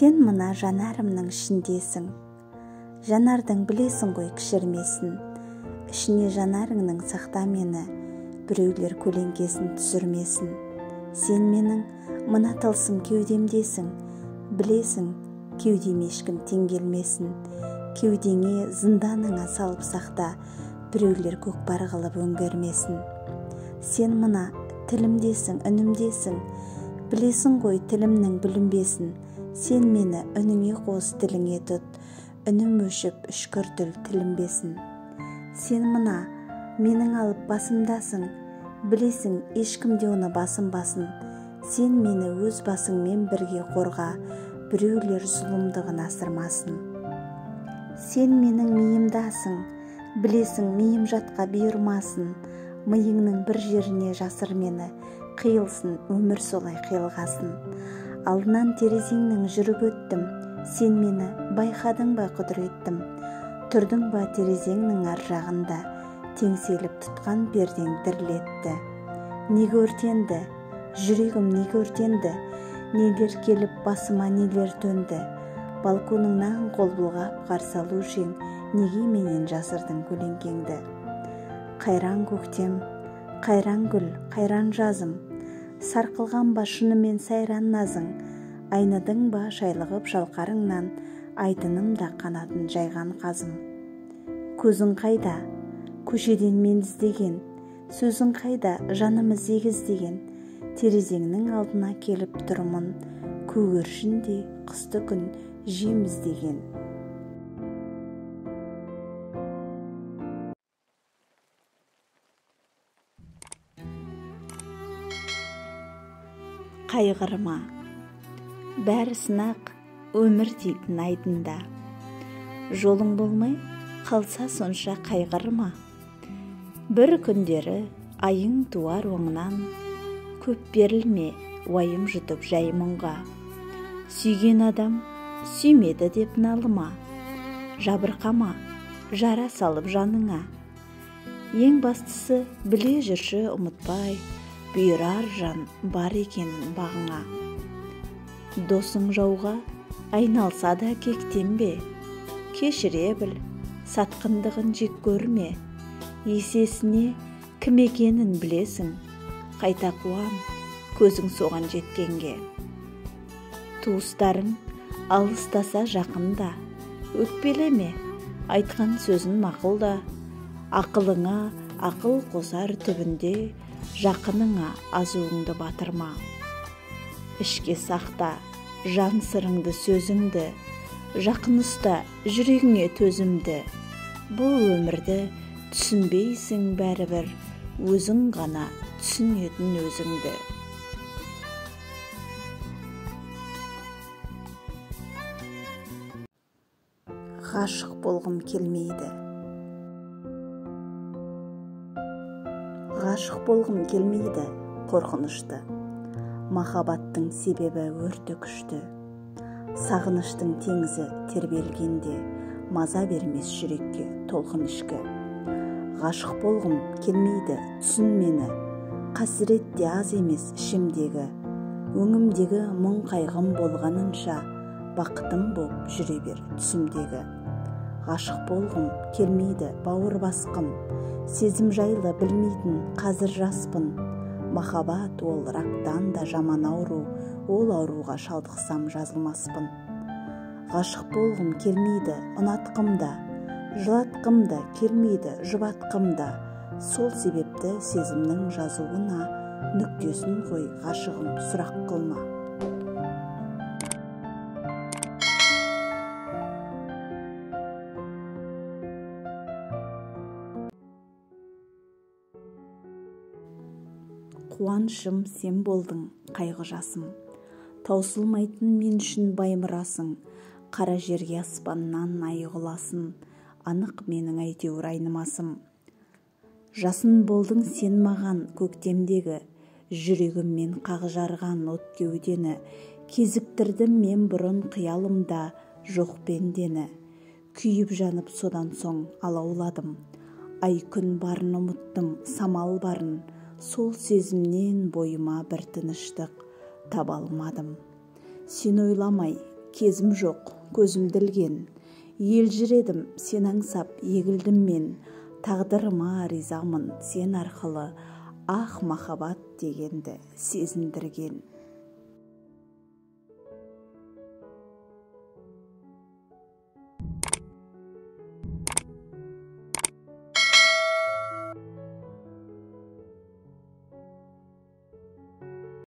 Сен мына жанарымның ішіндесің. Жанардың білесің ғой кішірмесін. Ішіне жанарыңның сақта мені, біреулер көлеңкесін түсірмесін. Сен менің мына тылсым кеудемдесің. Білесің, кеудеме ешкім тең келмесін. Кеудеңе зынданыңа салып сақта, біреулер көкпар қылып өңгермесін. Сен мына тілімдесің, үнімдесің. Білесің ғой тілімнің білінбесін. Сен мені үніңе қос, тіліңе тұт. Үнім өшіп, үшкір тіл тілінбесін. Сен мына менің алып басымдасың. Білесің, ешкімде оны басынбасын. Сен мені өз басыңмен бірге қорға, біреулер зұлымдығын асырмасын. Сен менің миымдасың. Білесің, миым жатқа бұйырмасын. Миыңның бір жеріне жасыр мені, қиылсын, өмір солай қиылғасын. Алдынан терезеңнің жүріп өттім. Сен мені байқадың ба құдіреттім? Тұрдың ба терезеңнің ар жағында? Теңселіп тұтқан пердең дірілетті. Неге өртенді? Жүрегім неге өртенді? Нелер келіп басыма, нелер төнді? Балконыңнан қол бұлғап қарсы алу үшін неге менен жасырдың көлеңкеңді? Қайран көктем, қайран гүл, қайран жазым. Сарқылған ба шынымен сайран назың? Айнадың ба шайлығып жалқарыңнан, айдынымда қанатын жайған қазым. Көзің қайда? Көшеден мен іздеген. Сөзің қайда? Жанымыз егіздеген. Терезеңнің алдына келіп тұрмын, көгершіндей қысты күн жем іздеген. Қайғырма, бәрі сынақ, өмір дейтін айдында. Жолың болмай қалса сонша қайғырма. Бір күндері айың туар оңынан, көп берілме уайым жұтып жай мұңға. Сүйген адам сүймеді деп налыма, жабырқама, жара салып жаныңа. Ең бастысы біле жүрші ұмытпай, бұйырар жан бар екенін бағыңа. Досың жауға айналса да кектенбе, кешіре біл, сатқындығын жек көрме. Есесіне кім екенін білесің, қайта қуан, көзің соған жеткенге. Туыстарың алыстаса жақында, өкпелеме, айтқан сөзін мақұлда. Ақылыңа ақыл қосар түбінде, жақыныңа азуыңды батырма. Ішке сақта жан сырыңды сөзіңді, жақын ұста жүрегіңе төзімді. Бұл өмірді түсінбейсің бәрібір, өзің ғана түсінетін өзіңді. Ғашық болғым келмейді. Ғашық болғым келмейді, қорқынышты. Махаббаттың себебі өрті күшті. Сағыныштың теңізі тербелгенде, маза бермес жүрекке толқын ішкі. Ғашық болғым келмейді, түсін мені. Қасірет те аз емес ішімдегі. Өңімдегі мұң қайғым болғанынша, бақытым боп жүре бер түсімдегі. Ғашық болғым келмейді, бауыр басқым. Сезім жайлы білмейтін қазір жаспын. Махаббат ол рактан да жаман ауру, ол ауруға шалдықсам жазылмаспын. Ғашық болғым келмейді, ұнатқым да, жылатқым да келмейді, жұбатқым да. Сол себепті сезімнің жазуына нүктесін қой, ғашығым, сұрақ қылма. Қуанышым сен болдың, қайғы жасым. Таусылмайтын мен үшін баймұрасың. Қара жерге аспаннан ай құласын. Анық менің әйтеуір айнымасым. Жасын болдың сен маған көктемдегі. Жүрегіммен қақ жарған от кеудені. Кезіктірдім мен бұрын қиялымда жоқ пендені. Күйіп жанып содан соң алауладым. Ай күн барын ұмыттым, самал барын. Сол сезімнен бойыма бір тыныштық таба алмадым. Сен ойламай кезім жоқ, көзімді ілген. Елжіредім, сен аңсап, егілдім мен. Тағдырыма ризамын, сен арқылы ақ махаббат дегенді сезіндірген.